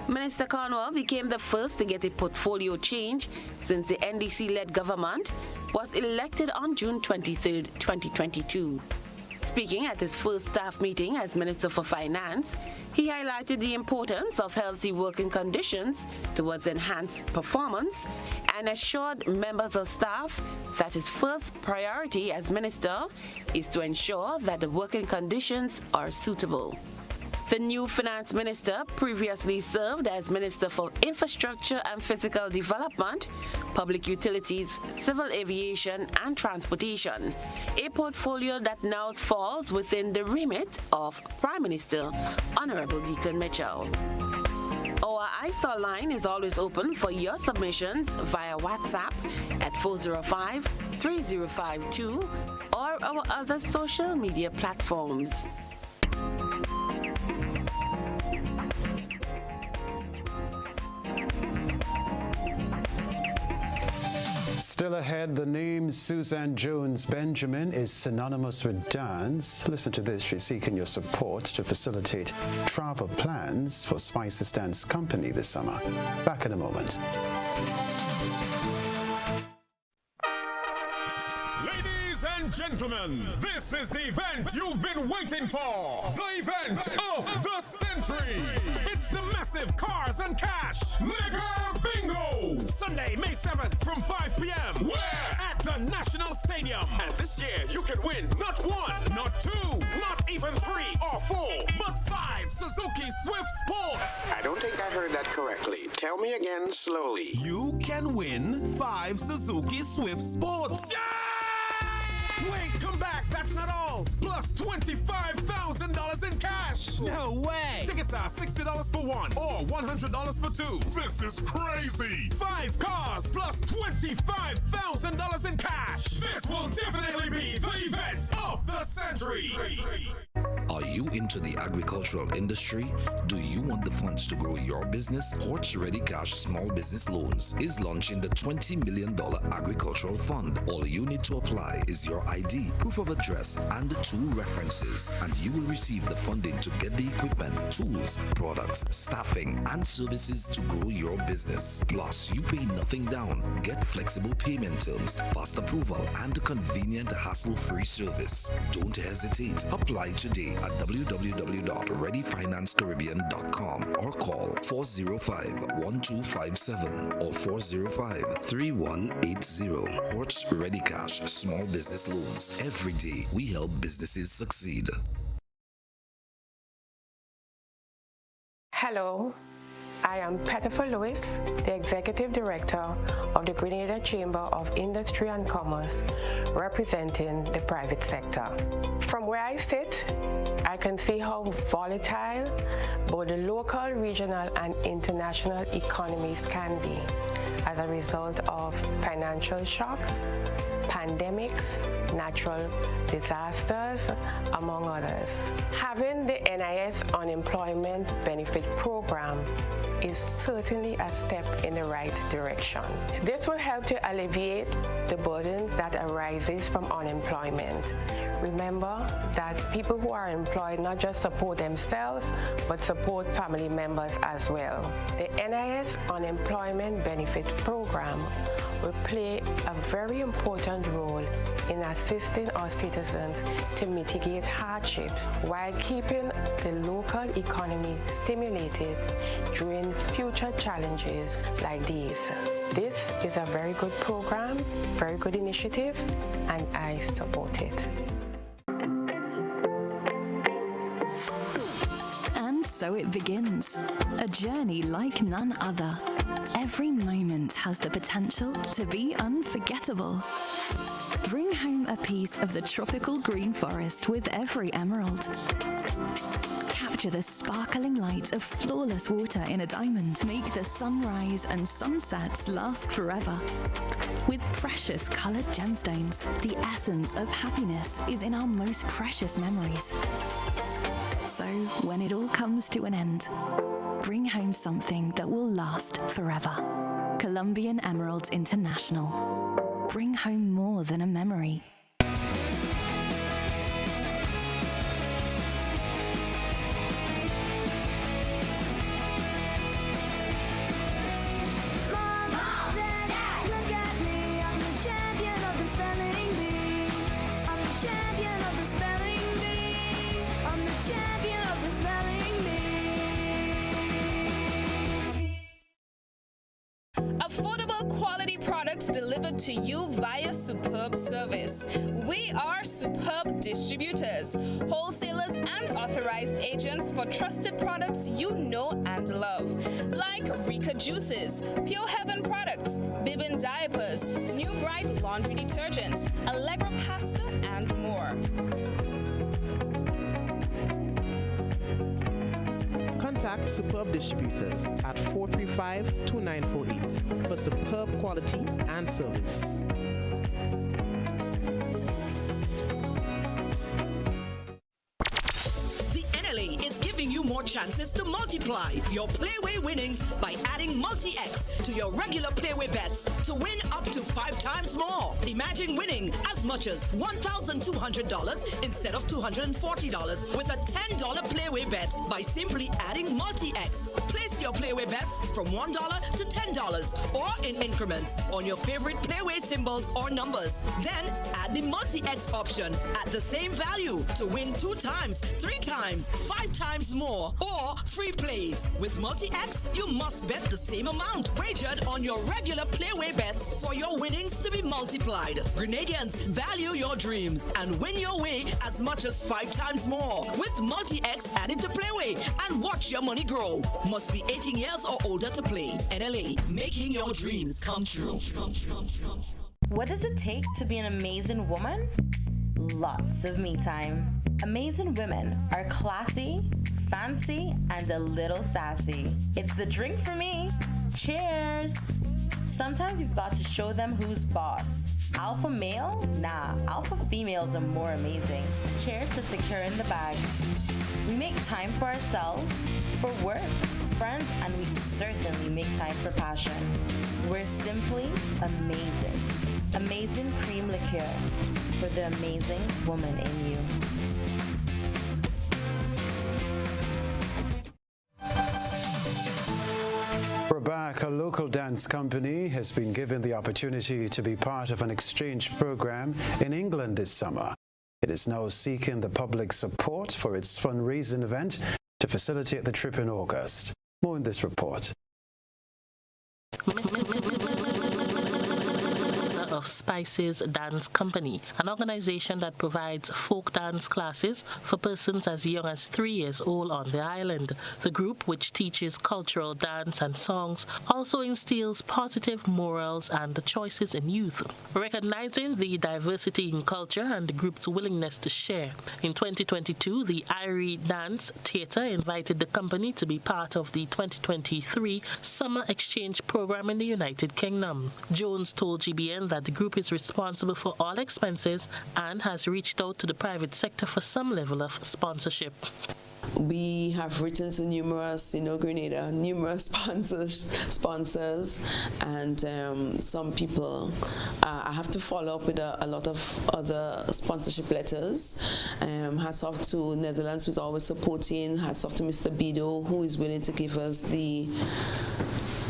Minister Cornwall became the first to get a portfolio change since the NDC-led government was elected on June 23, 2022. Speaking at his first staff meeting as Minister for Finance, he highlighted the importance of healthy working conditions towards enhanced performance and assured members of staff that his first priority as minister is to ensure that the working conditions are suitable. The new finance minister previously served as Minister for Infrastructure and Physical Development, Public Utilities, Civil Aviation and Transportation, a portfolio that now falls within the remit of Prime Minister Honorable Deacon Mitchell. Our ISAW line is always open for your submissions via WhatsApp at 405-3052 or our other social media platforms. Still ahead, the name Suzanne Jones Benjamin is synonymous with dance. Listen to this. She's seeking your support to facilitate travel plans for Spices Dance Company this summer. Back in a moment. Ladies and gentlemen, this is the event you've been waiting for. The event of the century. It's the massive Cars and Cash Mega Bingo. Sunday, May 7th from 5 p.m. Where? At the National Stadium. And this year you can win not one, not two, not even 3 or 4, but 5 Suzuki Swift Sports. I don't think I heard that correctly. Tell me again slowly. You can win 5 Suzuki Swift Sports. Yeah! Wait, come back. That's not all. Plus $25,000 in cash. No way. Tickets are $60 for one or $100 for two. This is crazy. 5 cars plus $25,000 in cash. This will definitely be the event of the century. Are you into the agricultural industry? Do you want the funds to grow your business? Horse Ready Cash Small Business Loans is launching the $20 million agricultural fund. All you need to apply is your ID, proof of address, and 2 references, and you will receive the funding to get the equipment, tools, products, staffing, and services to grow your business. Plus, you pay nothing down, get flexible payment terms, fast approval, and convenient hassle-free service. Don't hesitate. Apply today at www.readyfinancecaribbean.com or call 405-1257 or 405-3180. Horse Ready Cash Small Business Loans. Every day we help businesses succeed. Hello, I am Pettifer Lewis, the Executive Director of the Grenada Chamber of Industry and Commerce, representing the private sector. From where I sit, I can see how volatile both the local, regional, and international economies can be as a result of financial shocks, pandemics, natural disasters, among others. Having the NIS Unemployment Benefit Program is certainly a step in the right direction. This will help to alleviate the burden that arises from unemployment. Remember that people who are employed not just support themselves, but support family members as well. The NIS Unemployment Benefit Program will play a very important role in assisting our citizens to mitigate hardships while keeping the local economy stimulated during future challenges like these. This is a very good program, very good initiative, and I support it. And so it begins, a journey like none other. Every moment has the potential to be unforgettable. Bring home a piece of the tropical green forest with every emerald. Capture the sparkling light of flawless water in a diamond. Make the sunrise and sunsets last forever. With precious colored gemstones, the essence of happiness is in our most precious memories. So, when it all comes to an end, bring home something that will last forever. Colombian Emeralds International. Bring home more than a memory. Affordable quality products delivered to you via superb service. We are Superb Distributors, wholesalers and authorized agents for trusted products you know and love, like Rika Juices, Pure Heaven products, Bibin diapers, New Bright laundry detergent, Allegra pasta, and more. Contact Superb Distributors at 435-2948 for superb quality and service. The NLA is giving you more chances to multiply your Playway winnings by adding Multi-X to your regular Playway bets to win up to 5 times more. Imagine winning as much as $1,200 instead of $240 with a $10 Playway bet by simply adding Multi-X. Place your Playway bets from $1 to $10 or in increments on your favorite Playway symbols or numbers. Then add the Multi-X option at the same value to win 2 times, 3 times, 5 times more, or free plays. With Multi-X, you must bet the same amount wagered on your regular Playway bets for your winnings to be multiplied. Grenadians, value your dreams and win your way as much as 5 times more with Multi-X added to Playway and watch your money grow. Must be 18 years or older to play. NLA, making your dreams come true. What does it take to be an amazing woman? Lots of me time. Amazing women are classy, fancy, and a little sassy. It's the drink for me. Cheers! Sometimes you've got to show them who's boss. Alpha male? Nah, alpha females are more amazing. Cheers to securing the bag. We make time for ourselves, for work, friends, and we certainly make time for passion. We're simply amazing. Amazing cream liqueur for the amazing woman in you. We're back. A local dance company has been given the opportunity to be part of an exchange program in England this summer. It is now seeking the public support for its fundraising event to facilitate the trip in August. More in this report. Of Spices Dance Company, an organization that provides folk dance classes for persons as young as 3 years old on the island. The group, which teaches cultural dance and songs, also instills positive morals and choices in youth, recognizing the diversity in culture and the group's willingness to share. In 2022, the Irie Dance Theatre invited the company to be part of the 2023 Summer Exchange Program in the United Kingdom. Jones told GBN that the group is responsible for all expenses and has reached out to the private sector for some level of sponsorship. We have written to numerous, Grenada, numerous sponsors, and some people. I have to follow up with a lot of other sponsorship letters. Hats off to Netherlands, who's always supporting. Hats off to Mr. Bido, who is willing to give us the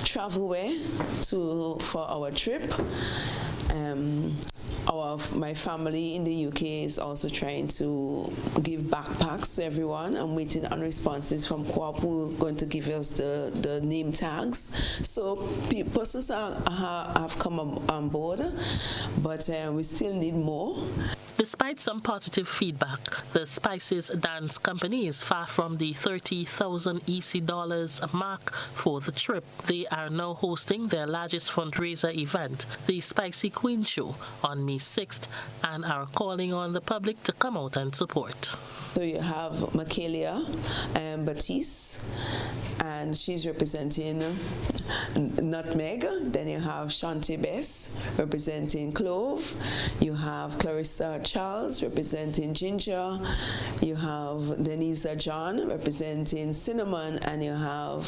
travelway for our trip. My family in the UK is also trying to give backpacks to everyone. I'm waiting on responses from Co-op, who are going to give us the name tags. So persons have come on board, but we still need more. Despite some positive feedback, the Spices Dance Company is far from the $30,000 EC mark for the trip. They are now hosting their largest fundraiser event, the Spicy Queen Show, on May 6th, and are calling on the public to come out and support. So you have Michaelia and Baptiste, and and she's representing Nutmeg. Then you have Shanti Bess representing Clove. You have Clarissa Charles representing Ginger. You have Denisa John representing Cinnamon, and you have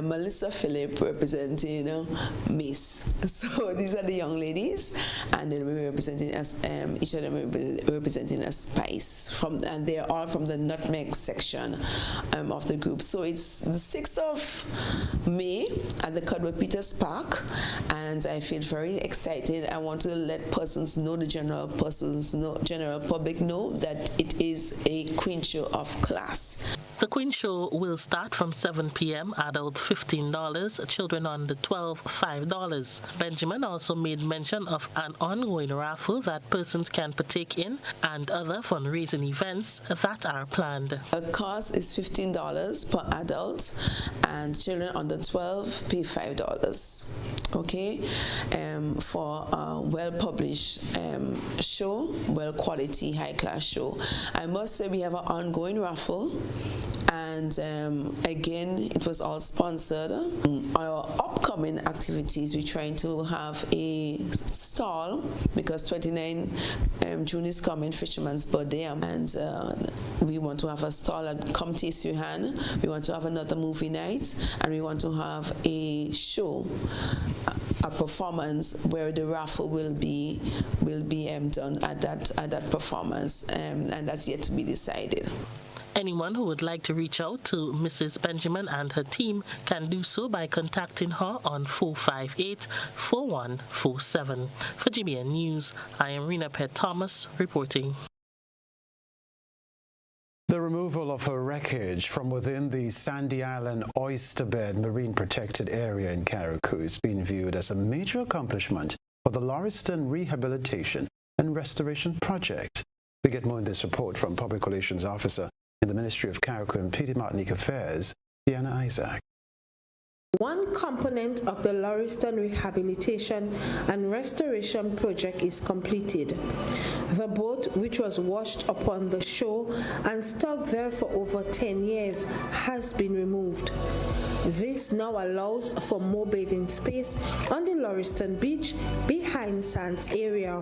Melissa Phillip representing Mace. So these are the young ladies, and then we're representing as each of them representing a spice and they are all from the Nutmeg section of the group. So it's the 6th of May at the Cudworth Peters Park, and I feel very excited. I want to let persons know, the general public know, that it is a Queen Show of class. The Queen Show will start from 7 p.m., adult $15, children under 12, $5. Benjamin also made mention of an ongoing raffle that persons can partake in and other fundraising events that are planned. The cost is $15 per adult, and children under 12 pay $5. Okay, for a well-published show, well-quality, high-class show. I must say we have an ongoing raffle, and again, it was all sponsored. Our upcoming activities, we're trying to have a stall because 29 June is coming, Fisherman's birthday, and we want to have a stall at Come Taste Your Hand. We want to have another movie night, and we want to have a show, a performance where the raffle will be done at that performance, and that's yet to be decided. Anyone who would like to reach out to Mrs. Benjamin and her team can do so by contacting her on 458-4147. For GBN News, I am Rena Pett Thomas reporting. The removal of a wreckage from within the Sandy Island Oysterbed Marine Protected Area in Carriacou is being viewed as a major accomplishment for the Lauriston Rehabilitation and Restoration Project. We get more in this report from Public Relations Officer in the Ministry of Carriacou and Petit-Martinique Affairs, Deanna Isaac. One component of the Lauriston Rehabilitation and Restoration Project is completed. The boat, which was washed upon the shore and stuck there for over 10 years, has been removed. This now allows for more bathing space on the Lauriston Beach behind Sands area.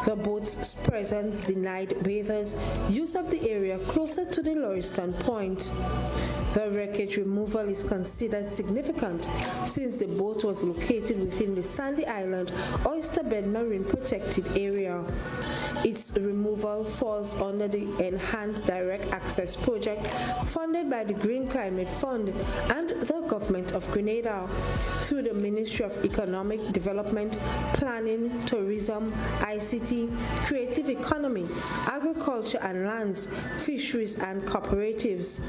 The boat's presence denied bathers use of the area closer to the Lauriston Point. The wreckage removal is considered significant since the boat was located within the Sandy Island Oysterbed Marine Protected Area. Its removal falls under the Enhanced Direct Access Project funded by the Green Climate Fund and the Government of Grenada through the Ministry of Economic Development, Planning, Tourism, ICT, Creative Economy, Agriculture and Lands, Fisheries and Cooperatives,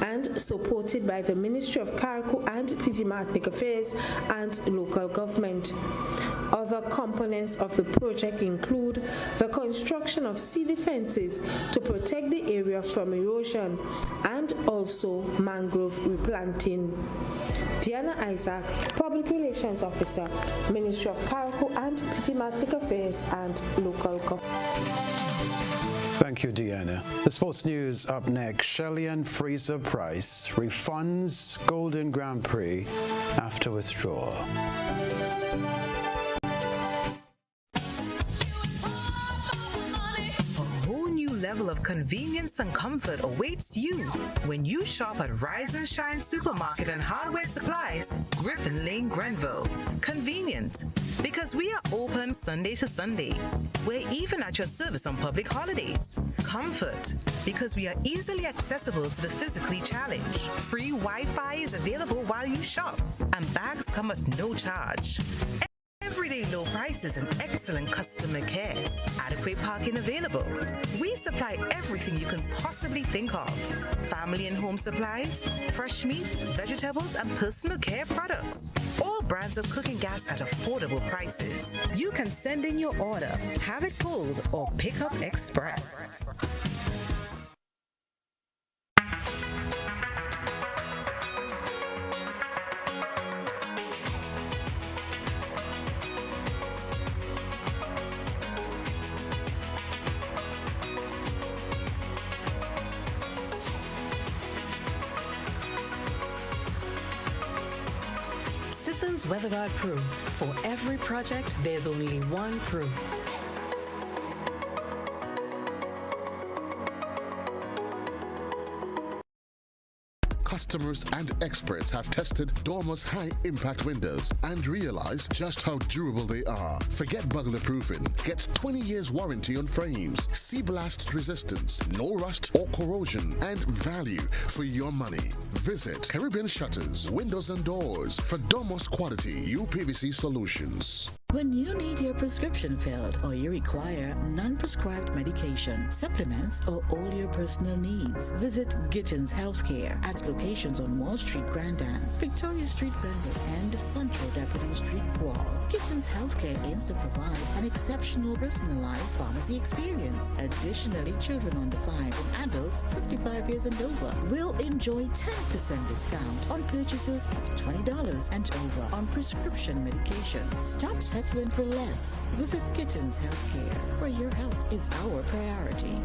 and supported by the Ministry of Carriacou and Petit-Martinique Affairs and Local Government. Other components of the project include the construction of cedar fences to protect the area from erosion and also mangrove replanting. Deanna Isaac, Public Relations Officer, Ministry of Carriacou and Petit-Martinique Affairs and Local Government. Thank you, Deanna. The sports news up next. Shelley and Fraser Price refunds Golden Grand Prix after withdrawal. Level of convenience and comfort awaits you when you shop at Rise and Shine Supermarket and Hardware Supplies, Griffin Lane, Grenville. Convenient, because we are open Sunday to Sunday. We're even at your service on public holidays. Comfort, because we are easily accessible to the physically challenged. Free Wi-Fi is available while you shop, and bags come at no charge. Everyday low prices and excellent customer care. Adequate parking available. We supply everything you can possibly think of. Family and home supplies, fresh meat, vegetables, and personal care products. All brands of cooking gas at affordable prices. You can send in your order, have it pulled, or pick up express. Gibson's WeatherGuard Pro. For every project, there's only one Pro. Customers and experts have tested Dormer's high-impact windows and realized just how durable they are. Forget burglar proofing. Get 20 years warranty on frames, sea blast resistance, no rust or corrosion, and value for your money. Visit Caribbean Shutters, Windows and Doors for Dormer's quality UPVC solutions. When you need your prescription filled or you require non-prescribed medication, supplements, or all your personal needs, visit Gittins Healthcare at locations on Wall Street, Grandans, Victoria Street, Granville, and Central Deputy Street, Wall. Gittins Healthcare aims to provide an exceptional personalized pharmacy experience. Additionally, children under 5 and adults 55 years and over will enjoy 10% discount on purchases of $20 and over on prescription medication. Stop settling for less. Visit Gittins Healthcare, where your health is our priority.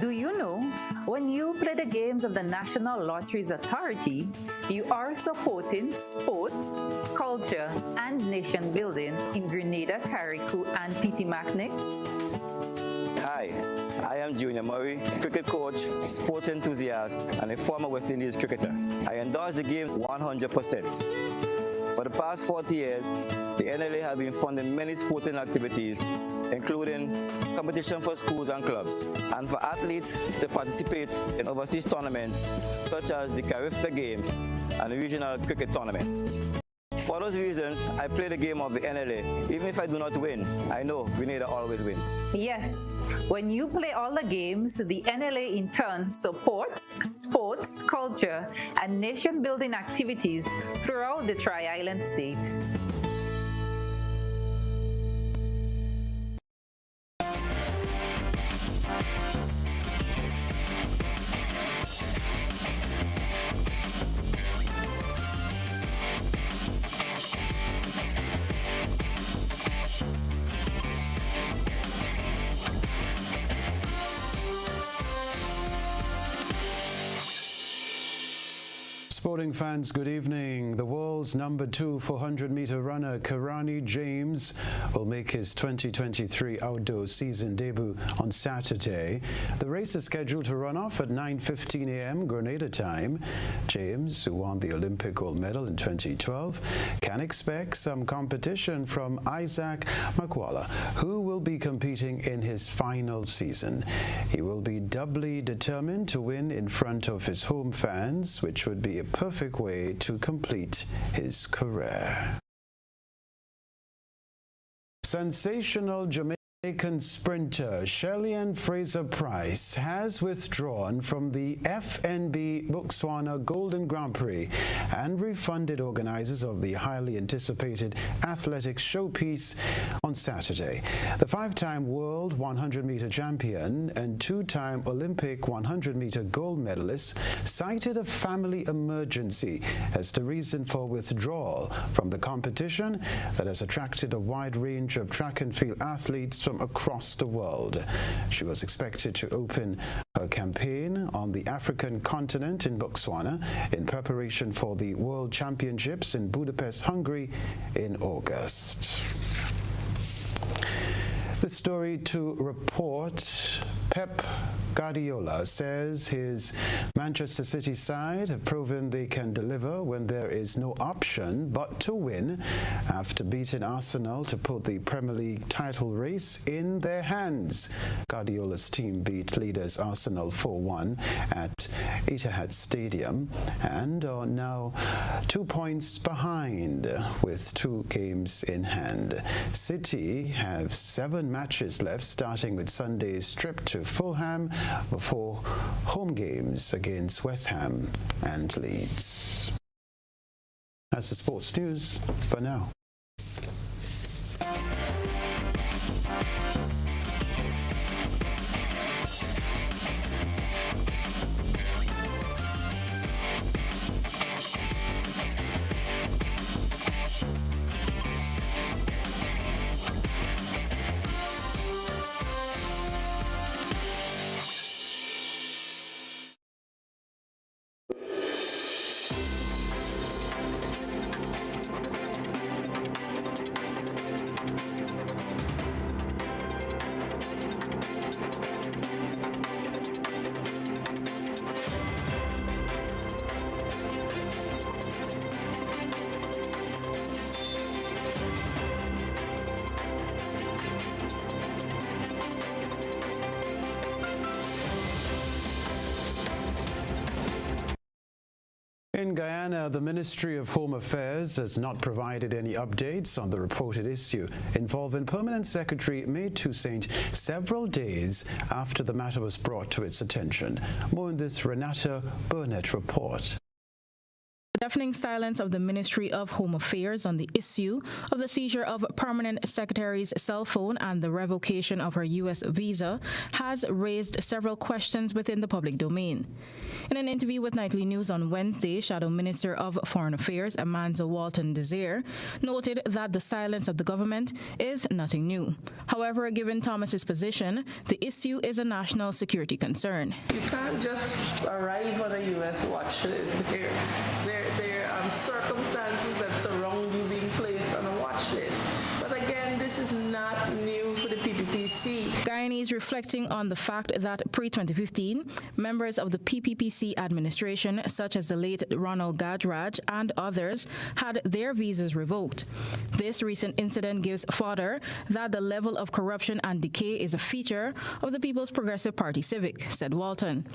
Do you know, when you play the games of the National Lotteries Authority, you are supporting sports, culture, and nation building in Grenada, Carriacou, and Petit-Macnic? Hi, I am Junior Murray, cricket coach, sports enthusiast, and a former West Indies cricketer. I endorse the game 100%. For the past 40 years, the NLA have been funding many sporting activities, including competition for schools and clubs, and for athletes to participate in overseas tournaments such as the Carifta Games and the regional cricket tournaments. For those reasons, I play the game of the NLA. Even if I do not win, I know Grenada always wins. Yes, when you play all the games, the NLA in turn supports sports, culture, and nation-building activities throughout the Tri-Island state. Sporting fans, good evening. The world's number 2 400-meter runner Kenroy James will make his 2023 outdoor season debut on Saturday. The race is scheduled to run off at 9:15 a.m. Grenada time. James, who won the Olympic gold medal in 2012, can expect some competition from Isaac Makwala, who will be competing in his final season. He will be doubly determined to win in front of his home fans, which would be a perfect way to complete his career. Sensational Jamaican sprinter Shelly-Ann Fraser-Price has withdrawn from the FNB Botswana Golden Grand Prix and refunded organizers of the highly anticipated athletics showpiece on Saturday. The 5-time world 100-meter champion and 2-time Olympic 100-meter gold medalist cited a family emergency as the reason for withdrawal from the competition that has attracted a wide range of track and field athletes from across the world. She was expected to open her campaign on the African continent in Botswana in preparation for the World Championships in Budapest, Hungary in August. The story to report. Pep Guardiola says his Manchester City side have proven they can deliver when there is no option but to win after beating Arsenal to put the Premier League title race in their hands. Guardiola's team beat leaders Arsenal 4-1 at Etihad Stadium and are now 2 points behind with 2 games in hand. City have 7 matches left, starting with Sunday's trip to Fulham before home games against West Ham and Leeds. That's the sports news for now. In Guyana, the Ministry of Home Affairs has not provided any updates on the reported issue involving Permanent Secretary May Toussaint several days after the matter was brought to its attention. More in this Renata Burnett report. The deafening silence of the Ministry of Home Affairs on the issue of the seizure of Permanent Secretary's cell phone and the revocation of her U.S. visa has raised several questions within the public domain. In an interview with Nightly News on Wednesday, Shadow Minister of Foreign Affairs Amanda Walton Desir noted that the silence of the government is nothing new. However, given Thomas's position, the issue is a national security concern. You can't just arrive on a U.S. watch list. There are circumstances that surround you being placed on a watch list. But again, this is not new for the PPPC. Guyanese reflecting on the fact that pre-2015, members of the PPPC administration, such as the late Ronald Gajraj and others, had their visas revoked. This recent incident gives fodder that the level of corruption and decay is a feature of the People's Progressive Party Civic, said Walton.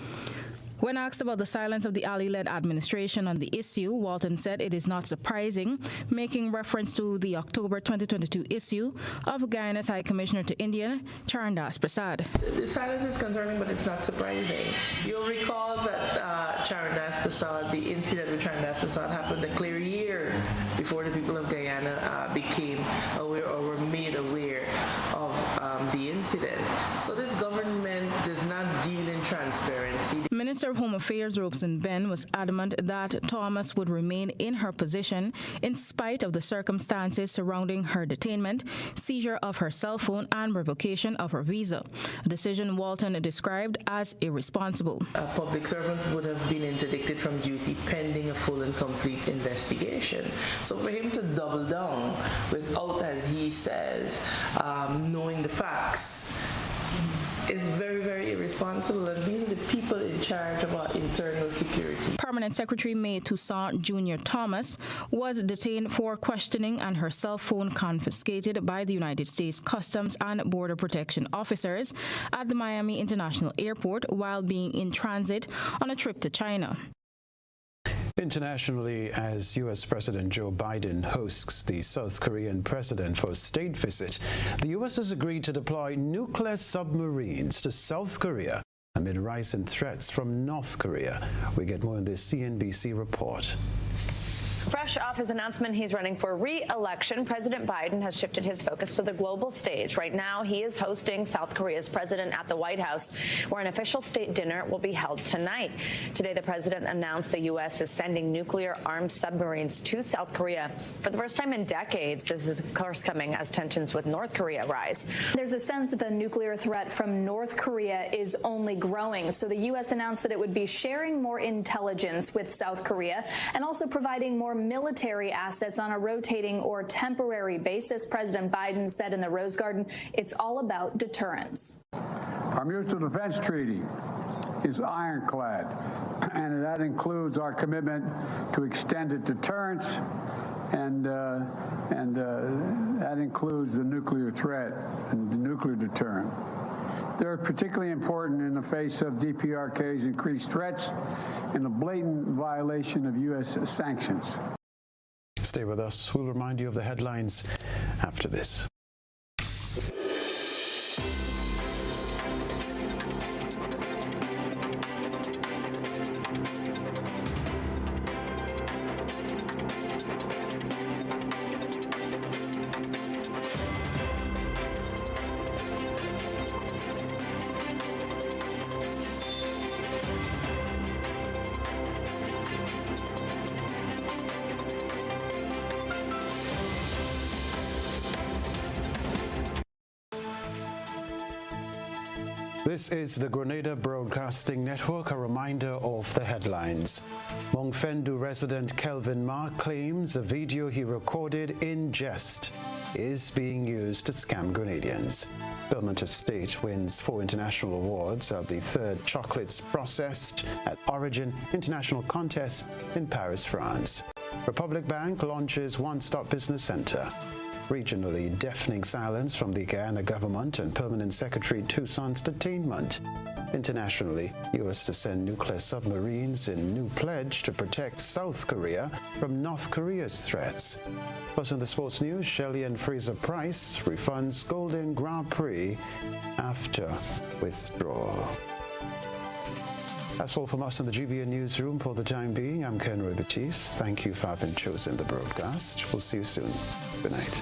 When asked about the silence of the Ali-led administration on the issue, Walton said it is not surprising, making reference to the October 2022 issue of Guyana's High Commissioner to India, Charandas Prasad. The silence is concerning, but it's not surprising. You'll recall that Charandas Prasad, the incident with Charandas Prasad happened a clear year before the people of Guyana became aware or were made aware of the incident. So this government does not deal in transparency. Minister of Home Affairs Robeson Ben was adamant that Thomas would remain in her position in spite of the circumstances surrounding her detainment, seizure of her cell phone, and revocation of her visa, a decision Walton described as irresponsible. A public servant would have been interdicted from duty pending a full and complete investigation. So for him to double down without, as he says, knowing the facts, is very, very irresponsible, and these are the people in charge of our internal security. Permanent Secretary May Toussaint Jr. Thomas was detained for questioning and her cell phone confiscated by the United States Customs and Border Protection officers at the Miami International Airport while being in transit on a trip to China. Internationally, as U.S. President Joe Biden hosts the South Korean president for a state visit, the U.S. has agreed to deploy nuclear submarines to South Korea amid rising threats from North Korea. We get more in this CNBC report. Fresh off his announcement he's running for re-election, President Biden has shifted his focus to the global stage. Right now, he is hosting South Korea's president at the White House, where an official state dinner will be held tonight. Today, the president announced the U.S. is sending nuclear-armed submarines to South Korea. For the first time in decades, this is, of course, coming as tensions with North Korea rise. There's a sense that the nuclear threat from North Korea is only growing. So the U.S. announced that it would be sharing more intelligence with South Korea and also providing more military assets on a rotating or temporary basis. President Biden said in the Rose Garden, it's all about deterrence. Our mutual defense treaty is ironclad, and that includes our commitment to extended deterrence, and that includes the nuclear threat and the nuclear deterrent. They're particularly important in the face of DPRK's increased threats and a blatant violation of U.S. sanctions. Stay with us. We'll remind you of the headlines after this. This is the Grenada Broadcasting Network. A reminder of the headlines. Mongfendu resident Kelvin Mark claims a video he recorded in jest is being used to scam Grenadians. Belmont Estate wins 4 international awards at the 3rd Chocolates Processed at Origin International Contest in Paris, France. Republic Bank launches One-Stop Business Center. Regionally, deafening silence from the Guyana government and Permanent Secretary Toussaint's detainment. Internationally, U.S. to send nuclear submarines in new pledge to protect South Korea from North Korea's threats. Plus in the sports news, Shelley and Fraser Price refunds Golden Grand Prix after withdrawal. That's all from us in the GBN newsroom for the time being. I'm Kenroy Baptiste. Thank you for having chosen the broadcast. We'll see you soon. Good night.